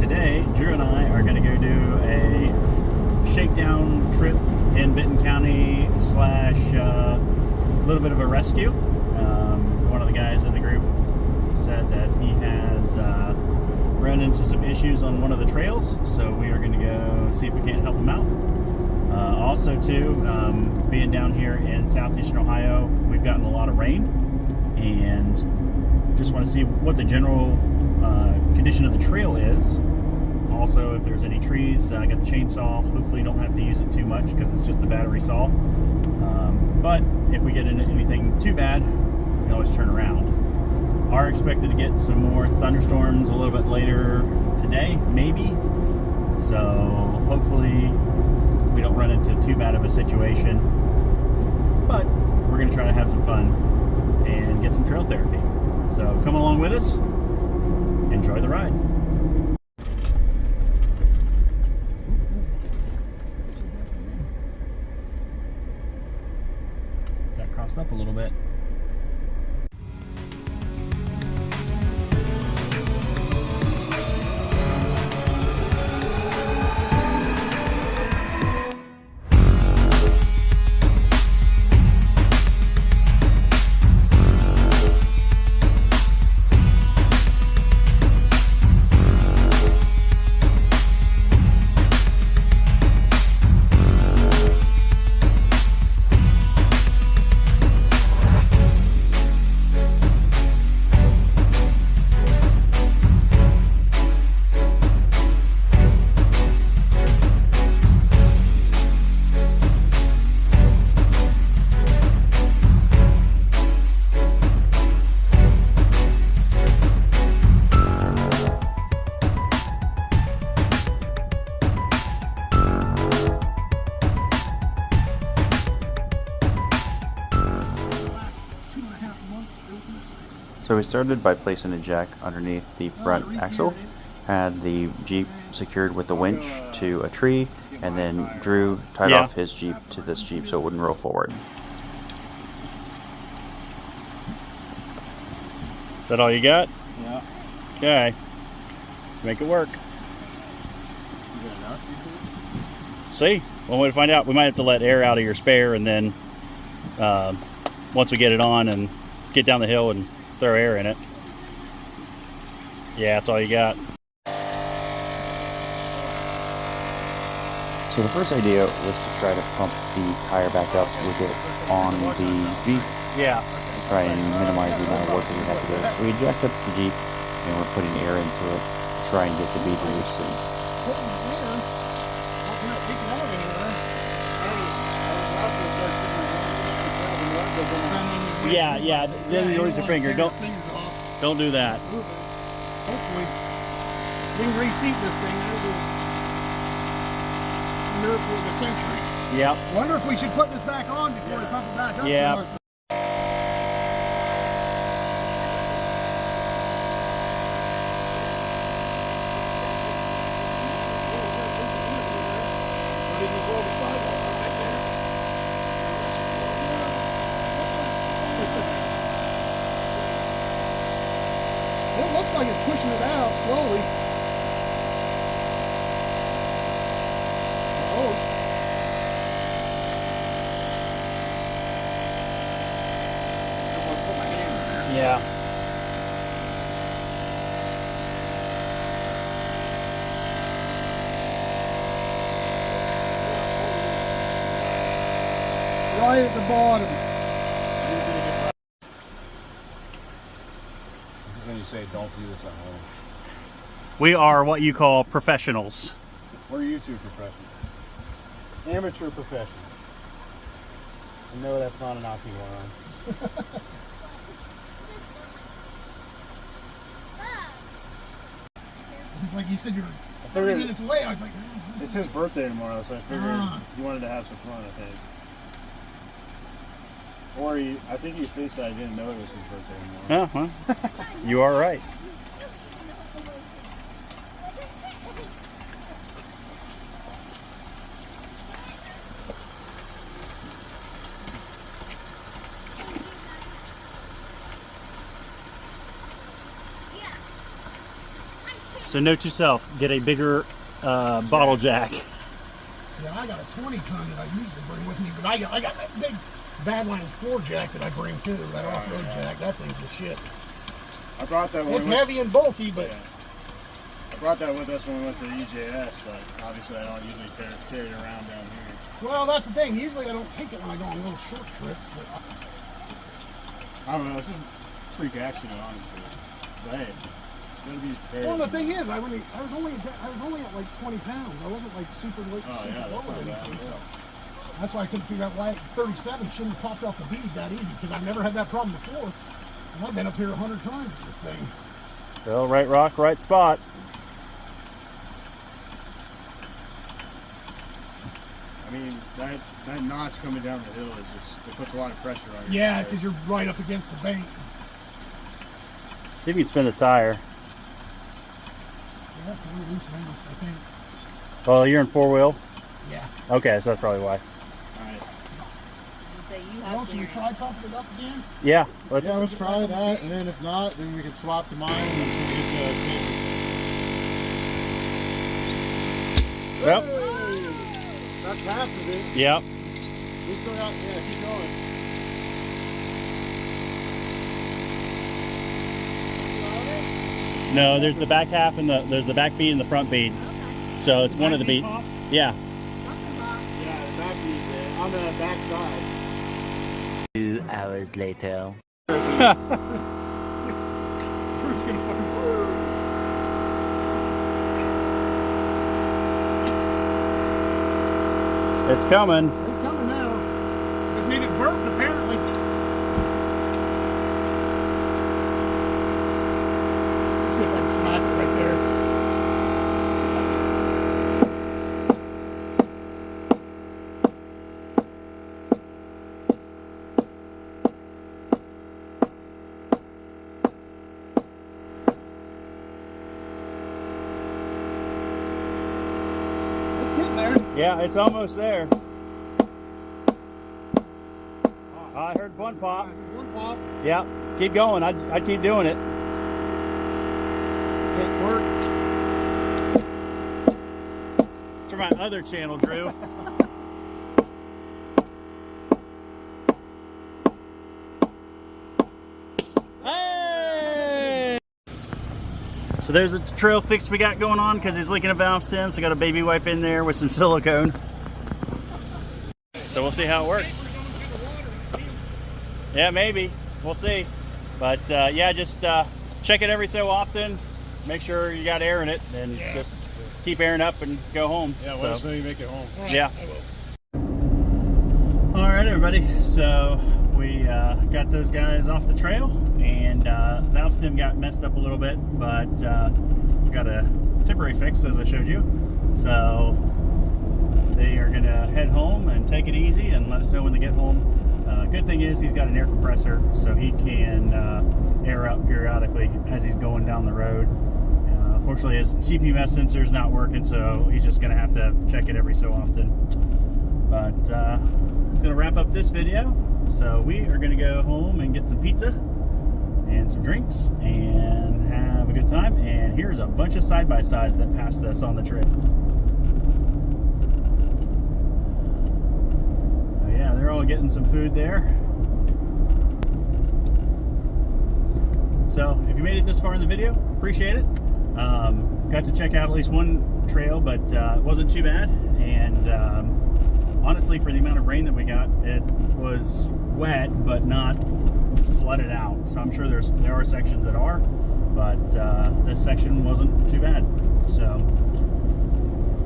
Today, Drew and I are going to go do a shakedown trip in Vinton County slash little bit of a rescue. One of the guys in the group said that he has run into some issues on one of the trails, so we are going to go see if we can't help him out. Also, too, being down here in southeastern Ohio, we've gotten a lot of rain, and just want to see what the general condition of the trail is. Also, if there's any trees, I got the chainsaw. Hopefully don't have to use it too much because it's just a battery saw. But if we get into anything too bad, we always turn around. Are expected to get some more thunderstorms a little bit later today, maybe. So hopefully we don't run into too bad of a situation. But we're going to try to have some fun and get some trail therapy. So come along with us. Enjoy the ride. Got crossed up a little bit. So we started by placing a jack underneath the front axle, had the Jeep secured with the winch to a tree, and then Drew tied off his Jeep to this Jeep so it wouldn't roll forward. Is that all you got? Yeah. Okay. Make it work. You got enough? See? One way to find out. We might have to let air out of your spare, and then once we get it on and get down the hill and throw air in it. Yeah, that's all you got. So the first idea was to try to pump the tire back up with it on the Jeep. Yeah. Try and minimize the amount of work that we have to do. So we jacked up the Jeep and we're putting air into it to try and get the bead loose. Yeah, then you lose your finger. Don't do that. Hopefully, we can reseat this thing. It'll nerve for the century. Yep. Wonder if we should put this back on before we pump it back up. Yeah. It looks like it's pushing it out slowly. Oh. I want to put my hand in there. Yeah. Right at the bottom. When you say don't do this at home. We are what you call professionals. We're YouTube professionals. Amateur professionals. No, that's not an oxymoron. It's like you said you're 30 minutes away. I was like, it's his birthday tomorrow, so I figured he wanted to have some fun, I think. Or I think he thinks I didn't know it was his birthday tomorrow. You are right. So note to self, get a bigger bottle jack. Yeah, I got a 20-ton that I usually bring with me, but I got that big Badlands floor jack that I bring too, that off-road jack. That thing's the shit. I brought that one. It's heavy and bulky, but... Yeah. I brought that with us when we went to the EJS, but obviously I don't usually carry it around down here. Well, that's the thing. Usually I don't take it when I go on little short trips, but... I don't know, it's a freak accident, honestly. But hey, gotta be prepared. Well, the thing is, I was only at like 20 pounds. I wasn't like super low or anything. So that's why I couldn't figure out why 37 shouldn't have popped off the bead that easy, because I've never had that problem before. And I've been up here 100 times with this thing. Well, right rock, right spot. I mean, that notch coming down the hill is just, it puts a lot of pressure on you. Yeah, because you're right up against the bank. See if you can spin the tire. Yeah, that's really loose now, I think. Well, you're in four-wheel? Yeah. Okay, so that's probably why. Alright. Well, should we try pumping it up again? Yeah, Let's try that, and then if not, then we can swap to mine and get you a safer. Well, That's half of it. yeah. We still got, yeah, keep going. No, there's the back half and there's the back bead and the front bead. Okay. So it's one of the bead. Yeah. Nothing wrong. Yeah, the back bead there, on the back side. 2 hours later. Drew's gonna fucking... It's coming. It's coming now. Just needed burp, apparently. Let's see if I can smack it right there. It's getting there. Yeah, it's almost there. I heard one pop. One pop. Yeah, keep going. I'd keep doing it. Can't work. It's for my other channel, Drew. Hey! So there's the trail fix we got going on because he's leaking a valve stem. So I got a baby wipe in there with some silicone. So we'll see how it works. Yeah, maybe. We'll see. But yeah, just check it every so often. Make sure you got air in it, and just keep airing up and go home. Yeah, let us know you make it home. Yeah. All right, everybody. So we got those guys off the trail, and valve stem got messed up a little bit, but got a temporary fix, as I showed you. So they are gonna head home and take it easy and let us know when they get home. Good thing is he's got an air compressor, so he can air up periodically as he's going down the road. Fortunately, his CPMS sensor is not working, so he's just gonna have to check it every so often. But it's gonna wrap up this video. So we are gonna go home and get some pizza and some drinks and have a good time. And here's a bunch of side-by-sides that passed us on the trip. Yeah, they're all getting some food there. So if you made it this far in the video, appreciate it. Got to check out at least one trail, but it wasn't too bad. And honestly, for the amount of rain that we got, it was wet but not flooded out. So I'm sure there are sections that are, but this section wasn't too bad. So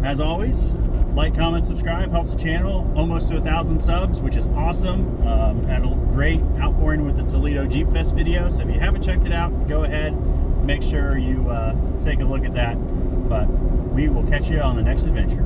as always, like, comment, subscribe, helps the channel. Almost to 1,000 subs, which is awesome. Had a great outpouring with the Toledo Jeep Fest video, so if you haven't checked it out, go ahead, make sure you take a look at that. But we will catch you on the next adventure.